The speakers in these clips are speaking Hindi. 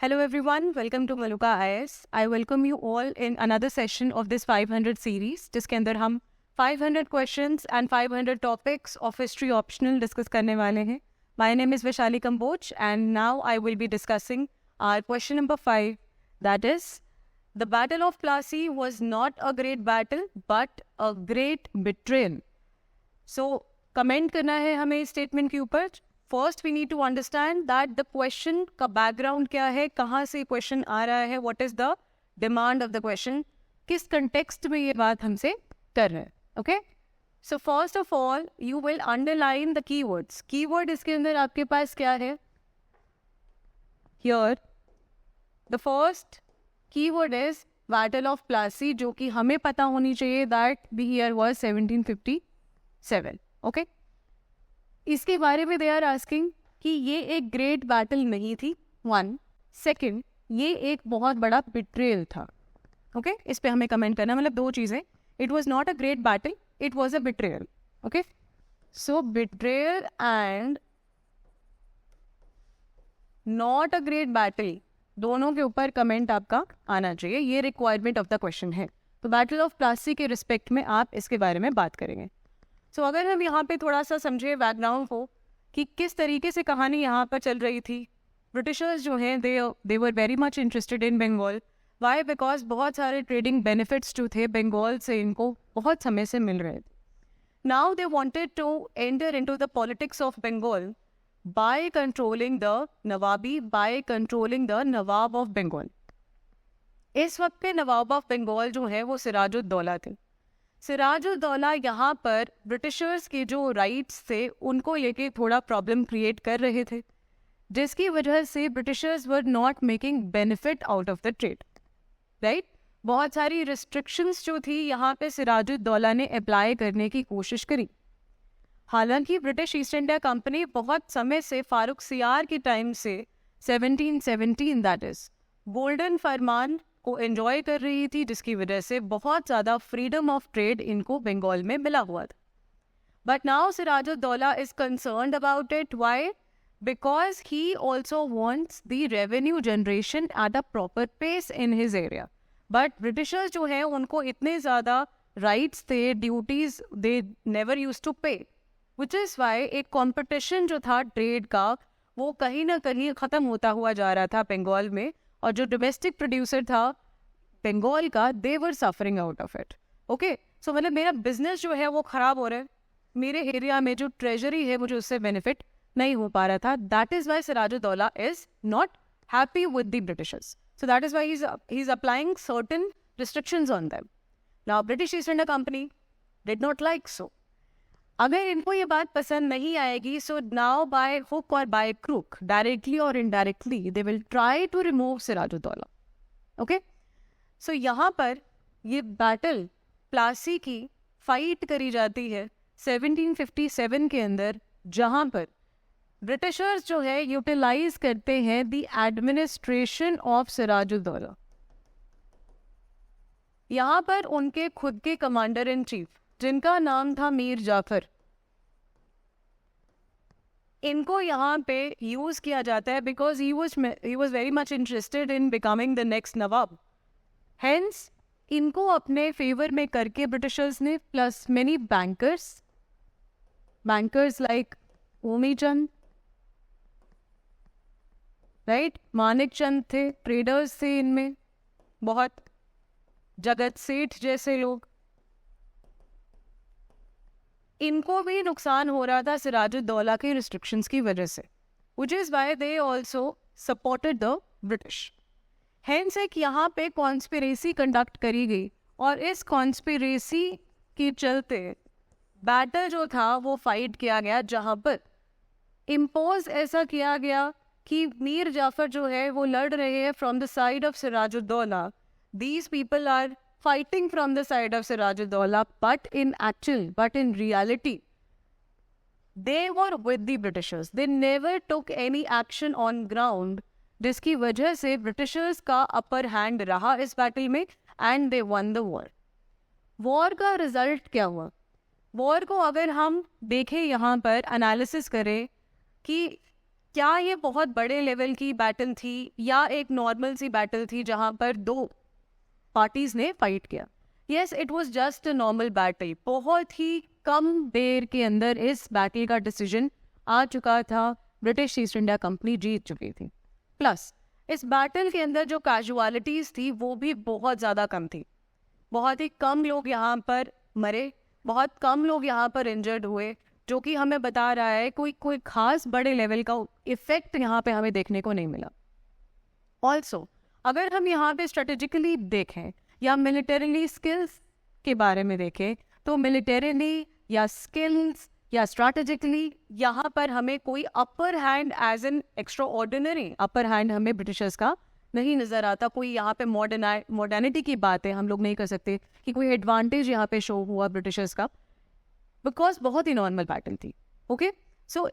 Hello everyone, welcome to Maluka IS. I welcome you all in another session of this 500 series जिसके अंदर हम 500 questions and 500 topics of history optional discuss करने वाले हैं. My name is Vaishali Kamboj and now I will be discussing our question number 5, that is, the Battle of Plassey was not a great battle but a great betrayal. So, comment करना है हमें इस statement के ऊपर. First we need to understand that the question का बैकग्राउंड क्या है, कहाँ से क्वेश्चन आ रहा है, what is the demand of the question, किस कंटेक्स्ट में ये बात हमसे कर रहे हैं. Okay, so first of all you will underline the keywords. Keyword इसके अंदर आपके पास क्या है, here the first keyword is battle of Plassey, जो कि हमें पता होनी चाहिए that the year was 1757. Okay, इसके बारे में दे आर आस्किंग कि ये एक ग्रेट बैटल नहीं थी, वन. सेकंड, ये एक बहुत बड़ा बिट्रेयल था. ओके, इस पे हमें कमेंट करना, मतलब दो चीज़ें. It was not a great battle, it was a betrayal. Okay, so betrayal and not a great battle, दोनों के ऊपर कमेंट आपका आना चाहिए. ये रिक्वायरमेंट ऑफ द क्वेश्चन है. तो बैटल ऑफ प्लासी के रिस्पेक्ट में आप इसके बारे में बात करेंगे. सो अगर हम यहाँ पे थोड़ा सा समझे बैकग्राउंड को कि किस तरीके से कहानी यहाँ पर चल रही थी. ब्रिटिशर्स जो हैं they were very much interested in Bengal. Why? Because बहुत सारे ट्रेडिंग बेनिफिट्स जो थे बंगाल से इनको बहुत समय से मिल रहे थे. Now they wanted to enter into the politics of Bengal by controlling the nawabi, by controlling the nawab of Bengal. इस वक्त पे नवाब ऑफ बंगाल जो है वो सिराजुद्दौला थे. सिराजुद्दौला यहाँ पर ब्रिटिशर्स के जो राइट्स थे उनको लेके थोड़ा प्रॉब्लम क्रिएट कर रहे थे, जिसकी वजह से Britishers were not making benefit out of the trade. Right, बहुत सारी रिस्ट्रिक्शंस जो थी यहाँ पे सिराजुद्दौला ने अप्लाई करने की कोशिश करी. हालांकि ब्रिटिश ईस्ट इंडिया कंपनी बहुत समय से फारूक सियार के टाइम से 1717 दैट इज गोल्डन फरमान को एंजॉय कर रही थी, जिसकी वजह से बहुत ज़्यादा फ्रीडम ऑफ ट्रेड इनको बंगाल में मिला हुआ था. But now Sirajuddaulah is concerned about it. Why? Because he also wants the revenue generation at a proper pace in his area. But britishers जो है उनको इतने ज़्यादा राइट्स थे, duties they never use to pay, which is why एक कॉम्पिटिशन जो था ट्रेड का वो कहीं ना कहीं ख़त्म होता हुआ जा रहा था बंगाल में. और जो डोमेस्टिक प्रोड्यूसर था बंगाल का, they were suffering out of it. Okay, so मतलब मेरा बिजनेस जो है वो ख़राब हो रहा है, मेरे एरिया में जो ट्रेजरी है मुझे उससे बेनिफिट नहीं हो पा रहा था. That is why Sirajuddaulah is not happy with the Britishers. So that is why he is applying certain restrictions on them. Now British East India company did not like so. अगर इनको ये बात पसंद नहीं आएगी, सो नाउ बाय हुक और बाय क्रूक, डायरेक्टली और indirectly, they will try to remove Sirajuddaulah. Okay, so यहाँ पर ये बैटल प्लासी की फाइट करी जाती है 1757 के अंदर, जहाँ पर ब्रिटिशर्स जो है यूटिलाइज करते हैं द एडमिनिस्ट्रेशन ऑफ सिराजुद्दौला. यहाँ पर उनके खुद के कमांडर इन चीफ जिनका नाम था मीर जाफर, इनको यहाँ पे यूज किया जाता है because he was very much interested in becoming the next Nawab. Hence इनको अपने फेवर में करके ब्रिटिशर्स ने, प्लस मेनी बैंकर्स लाइक ओमी चंद, राइट, मानिक चंद थे, ट्रेडर्स थे इनमें बहुत, जगत सेठ जैसे लोग, इनको भी नुकसान हो रहा था सिराजुद्दौला के रिस्ट्रिक्शंस की वजह से, which is why they also supported the British. Hence एक यहाँ पे कॉन्स्पिरेसी कंडक्ट करी गई और इस कॉन्स्पिरेसी के चलते बैटल जो था वो फाइट किया गया, जहाँ पर इम्पोज ऐसा किया गया कि मीर जाफर जो है वो लड़ रहे हैं from the side of Sirajuddaulah. These people are fighting from the side of Sirajuddaulah, but in reality, they were with the Britishers. They never took any action on ground, जिसकी वजह से ब्रिटिशर्स का अपर हैंड रहा इस बैटल में and they one the war. War का रिजल्ट क्या हुआ? वॉर को अगर हम देखें यहाँ पर एनालिसिस करें कि क्या ये बहुत बड़े लेवल की बैटल थी या एक नॉर्मल सी बैटल थी जहां पर दो पार्टीज ने फाइट किया? Yes, it was just a normal battle. बहुत ही कम देर के अंदर इस बैटल का डिसीजन आ चुका था, ब्रिटिश ईस्ट इंडिया कंपनी जीत चुकी थी। प्लस इस बैटल के अंदर जो कैजुअलिटीज थी वो भी बहुत ज़्यादा कम थी। बहुत ही कम लोग यहाँ पर मरे, बहुत कम लोग यहाँ पर इंजर्ड हुए, जो कि हमें बता रहा है कोई खास बड़े लेवल का इफेक्ट यहाँ पे हमें देखने को नहीं मिला। ऑल्सो अगर हम यहाँ पे स्ट्रेटेजिकली देखें या मिलिटरीली स्किल्स के बारे में देखें, तो मिलिटरीली या स्किल्स या स्ट्रैटेजिकली यहाँ पर हमें कोई upper hand as an extraordinary upper hand हमें ब्रिटिशर्स का नहीं नज़र आता। कोई यहाँ पे मॉडर्निटी की बात है हम लोग नहीं कर सकते कि कोई एडवांटेज यहाँ पे शो हुआ ब्रिटिशर्स का, बिकॉज बहुत ही नॉर्मल बैटल थी। ओके, सो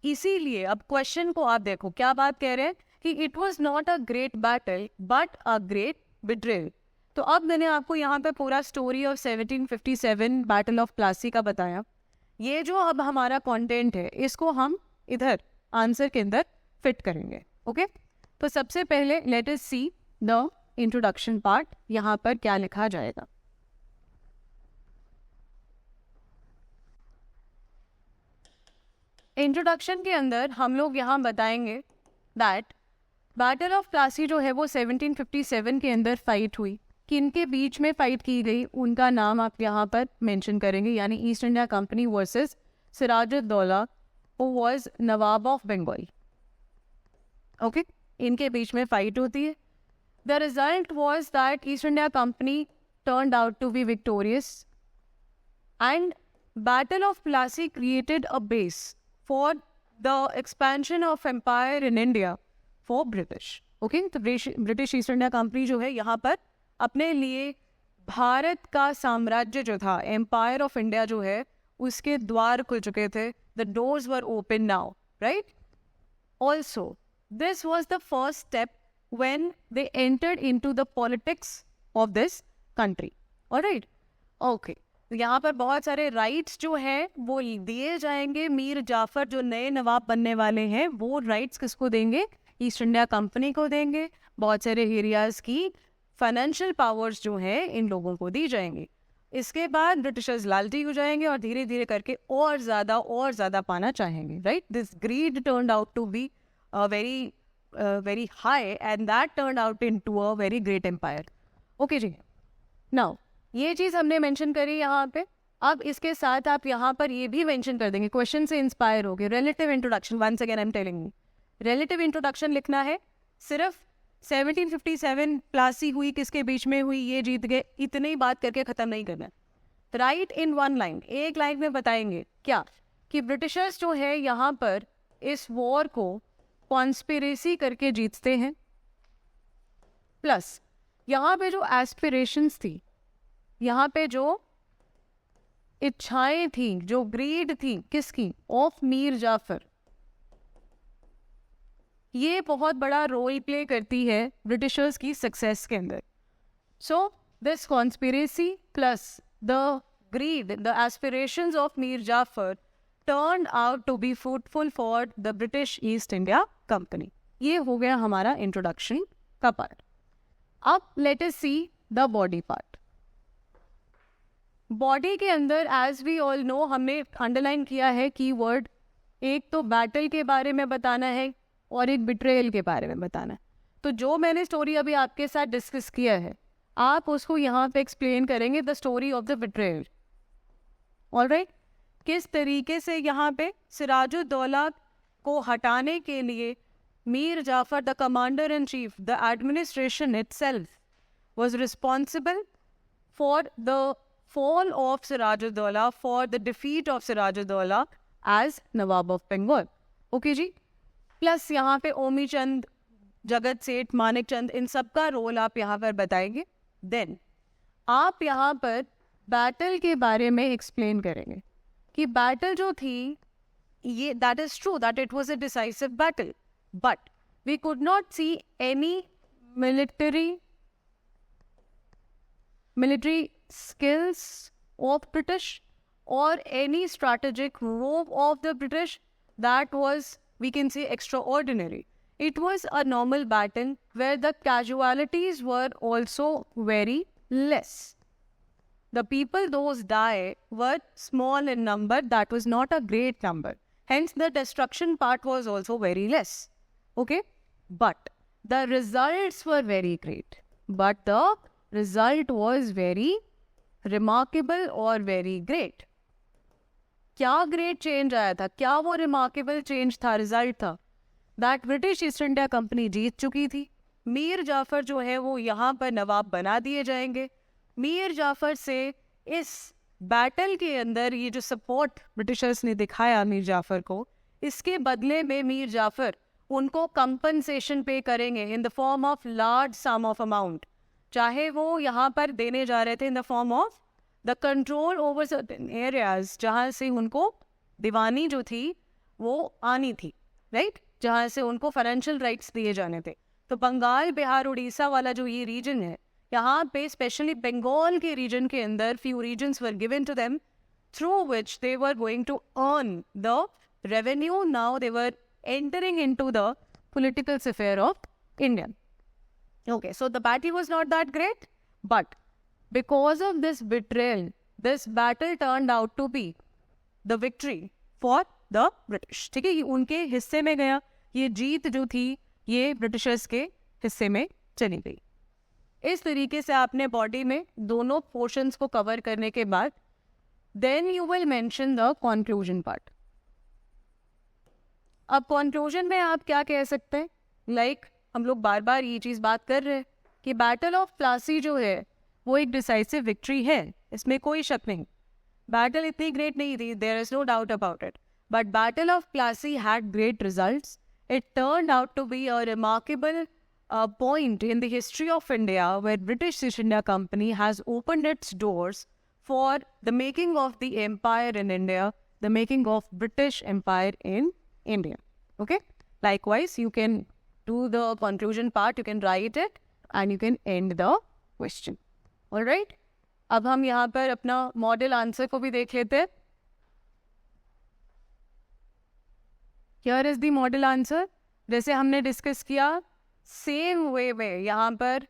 इसीलिए अब क्वेश्चन को आप देखो, क्या बात कह रहे हैं कि it was not a great battle but a great betrayal. तो अब मैंने आपको यहाँ पे पूरा story of 1757 battle of Plassey का बताया। ये जो अब हमारा कंटेंट है इसको हम इधर आंसर के अंदर फिट करेंगे। ओके, तो सबसे पहले late us see the introduction part, यहाँ पर क्या लिखा जाएगा। इंट्रोडक्शन के अंदर हम लोग यहाँ बताएंगे दैट बैटल ऑफ प्लासी जो है वो 1757 के अंदर फाइट हुई। किनके बीच में फाइट की गई उनका नाम आप यहाँ पर मेंशन करेंगे, यानी East India Company versus Sirajuddaulah who was Nawab of Bengal. Okay, इनके बीच में फाइट होती है। The result was that East India Company turned out to be victorious and battle of Plassey created a base for the expansion of empire in India for British. Okay, तो ब्रिटिश ईस्ट इंडिया कंपनी जो है यहाँ पर अपने लिए भारत का साम्राज्य जो था, एम्पायर ऑफ इंडिया जो है, उसके द्वार खुल चुके थे। The doors were open now, right? Also, this was the first step when they entered into the politics of this country. Alright? Okay. यहाँ पर बहुत सारे राइट्स जो हैं वो दिए जाएंगे। मीर जाफर जो नए नवाब बनने वाले हैं वो राइट्स किसको देंगे? ईस्ट इंडिया कंपनी को देंगे। बहुत सारे एरियाज की फाइनेंशियल पावर्स जो हैं इन लोगों को दी जाएंगी। इसके बाद ब्रिटिशर्स लालची हो जाएंगे और धीरे धीरे करके और ज़्यादा पाना चाहेंगे। Right, this greed turned out to be very high and that turned out into a very great empire. Okay ji, now ये चीज़ हमने मेंशन करी यहाँ पे। अब इसके साथ आप यहाँ पर ये भी मेंशन कर देंगे, क्वेश्चन से इंस्पायर हो गए, relative introduction. Once again I am telling you, relative introduction लिखना है। सिर्फ 1757 प्लासी हुई, किसके बीच में हुई, ये जीत गए, इतने ही बात करके ख़त्म नहीं करना। राइट इन वन लाइन, एक लाइन में बताएंगे क्या कि ब्रिटिशर्स जो है यहाँ पर इस वॉर को कॉन्स्पिरेसी करके जीतते हैं। प्लस यहाँ पे जो एस्पिरेशंस थी, यहाँ पे जो इच्छाएं थी, जो ग्रीड थी, किसकी? ऑफ मीर जाफर, ये बहुत बड़ा रोल प्ले करती है ब्रिटिशर्स की सक्सेस के अंदर। So this conspiracy plus the greed, the aspirations of Mir Jafar turned out to be fruitful for the British East India Company. ये हो गया हमारा इंट्रोडक्शन का पार्ट। अब let us see the body part. Body के अंदर एज वी ऑल नो हमने अंडरलाइन किया है कीवर्ड, एक तो बैटल के बारे में बताना है और एक बिट्रेयल के बारे में बताना है। तो जो मैंने स्टोरी अभी आपके साथ डिस्कस किया है आप उसको यहाँ पे एक्सप्लेन करेंगे, the story of the betrayal. Alright, किस तरीके से यहाँ पे सिराजुद्दौला को हटाने के लिए Mir Jafar, the commander in chief, the administration itself was responsible for the fall of Sirajuddaulah, for the defeat of Sirajuddaulah as Nawab of Bengal. Okay ji, plus यहाँ पे ओमी चंद, जगत सेठ, मानिक चंद, इन सब का रोल आप यहाँ पर बताएंगे। देन आप यहाँ पर बैटल के बारे में एक्सप्लेन करेंगे कि बैटल जो थी ये, that is true that it was a decisive battle, but we could not see any military skills of British or any strategic move of the British that was we can say extraordinary. It was a normal battle where the casualties were also very less. The people those died were small in number. That was not a great number. Hence, the destruction part was also very less. Okay? But the results were very great. But the result was very remarkable or very great. क्या ग्रेट चेंज आया था, क्या वो रिमार्केबल चेंज था, रिजल्ट था, that British East India company जीत चुकी थी. मीर जाफर जो है वो यहाँ पर नवाब बना दिए जाएंगे. मीर जाफर से इस बैटल के अंदर ये जो सपोर्ट ब्रिटिशर्स ने दिखाया मीर जाफर को, इसके बदले में मीर जाफर उनको कंपनसेशन पे करेंगे in the form of large some of amount. चाहे वो यहाँ पर देने जा रहे थे in the form of the control over certain areas, जहाँ से उनको दीवानी जो थी वो आनी थी, राइट, जहाँ से उनको फाइनेंशियल राइट्स दिए जाने थे. तो बंगाल, बिहार, उड़ीसा वाला जो ये रीजन है, यहाँ पे स्पेशली बंगाल के रीजन के अंदर few reasons were given to them through which they were going to earn the revenue. Now they were entering into the political sphere of India. Okay, so the battle was not that great, but because of this betrayal, this battle turned out to be the victory for the British. ठीक है, ये उनके हिस्से में गया, ये जीत जो थी ये ब्रिटिशर्स के हिस्से में चली गई. इस तरीके से आपने बॉडी में दोनों पोर्शंस को कवर करने के बाद then you will mention the conclusion part. अब कंक्लूजन में आप क्या कह सकते हैं, लाइक हम लोग बार बार ये चीज़ बात कर रहे हैं कि बैटल ऑफ प्लासी जो है वो एक डिसाइसिव विक्ट्री है, इसमें कोई शक नहीं. बैटल इतनी ग्रेट नहीं थी, there is no doubt about it, but battle of Plassey had great results. It turned out to be a remarkable point in the history of India where British East India Company has opened its doors for the making of the empire in India, the making of British Empire in India. Okay? Likewise, you can do the conclusion part, you can write it and you can end the question. Alright? अब हम यहाँ पर अपना मॉडल आंसर को भी देख लेते हैं. Here is the model answer. जैसे हमने डिस्कस किया सेम वे में यहाँ पर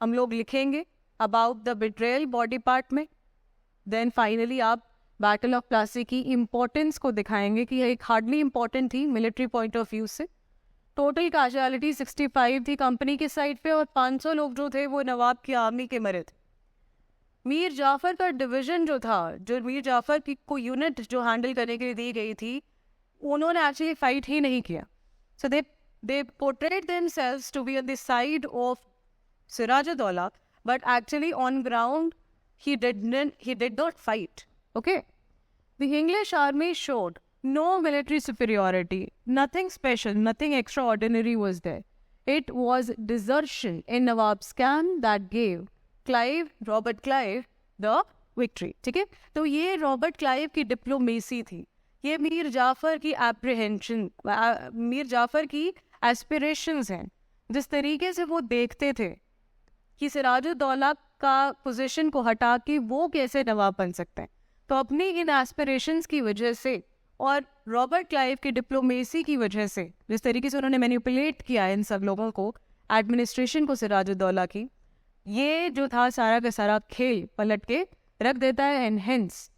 हम लोग लिखेंगे about the betrayal body part में. देन फाइनली आप बैटल ऑफ प्लासी की इम्पोर्टेंस को दिखाएंगे कि यह एक हार्डली इम्पोर्टेंट थी मिलिट्री पॉइंट ऑफ व्यू से. टोटल कैजुअलिटी 65 थी कंपनी के साइड पे और 500 लोग जो थे वो नवाब की आर्मी के मरे थे. मीर जाफर का डिवीजन जो था, जो मीर जाफर की को यूनिट जो हैंडल करने के लिए दी गई थी, उन्होंने एक्चुअली फाइट ही नहीं किया. सो they portrayed themselves to be on the side of Siraj-ud-Dawla, but actually on ground he did not fight. Okay, the English army showed no military superiority, nothing special, nothing extraordinary was there. It was desertion in Nawab's camp that gave Robert Clive the victory. ठीक है, तो ये रॉबर्ट क्लाइव की डिप्लोमेसी थी, ये मीर जाफर की एप्रीहेंशन, मीर जाफर की एस्पिरेशंस हैं, जिस तरीके से वो देखते थे कि सिराजुद्दौला का पोजीशन को हटा के वो कैसे नवाब बन सकते हैं. तो अपनी इन एस्पिरेशंस की वजह से और रॉबर्ट क्लाइव की डिप्लोमेसी की वजह से, जिस तरीके से उन्होंने मैनिपुलेट किया इन सब लोगों को, एडमिनिस्ट्रेशन को सिराजुद्दौला की, ये जो था सारा का सारा खेल पलट के रख देता है. And hence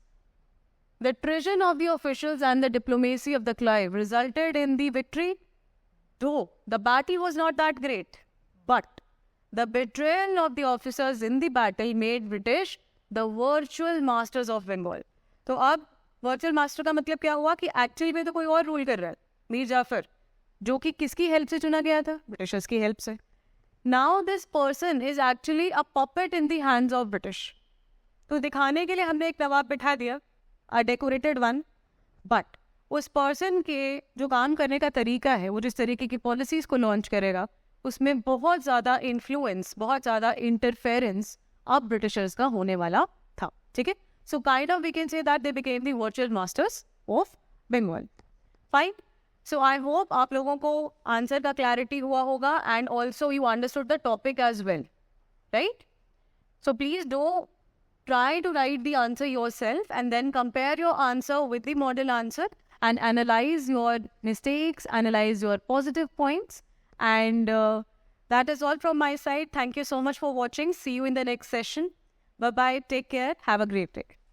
the treason of the officials and the diplomacy of the Clive resulted in the victory. Though the battle was not that great, but the betrayal of the officers in the battle made British the virtual masters of Bengal. तो अब वर्चुअल मास्टर का मतलब क्या हुआ कि एक्चुअली में तो कोई और रूल कर रहा है, मीर जाफर, जो कि किसकी हेल्प से चुना गया था, ब्रिटिशर्स की हेल्प से. Now this person is actually a puppet in the hands of British. तो दिखाने के लिए हमने एक नवाब बिठा दिया, अ डेकोरेटेड वन, बट उस पर्सन के जो काम करने का तरीका है, वो जिस तरीके की पॉलिसीज़ को लॉन्च करेगा, उसमें बहुत ज़्यादा इन्फ्लुएंस, बहुत ज़्यादा इंटरफेरेंस अब ब्रिटिशर्स का होने वाला था. ठीक है, so kind of we can say that they became the virtual masters of Bengal. Fine. So I hope आप लोगों को आंसर का क्लैरिटी हुआ होगा and also you understood the topic as well, right? So please do try to write the answer yourself and then compare your answer with the model answer and analyze your mistakes, analyze your positive points. And that is all from my side. Thank you so much for watching. See you in the next session. Bye-bye. Take care. Have a great day.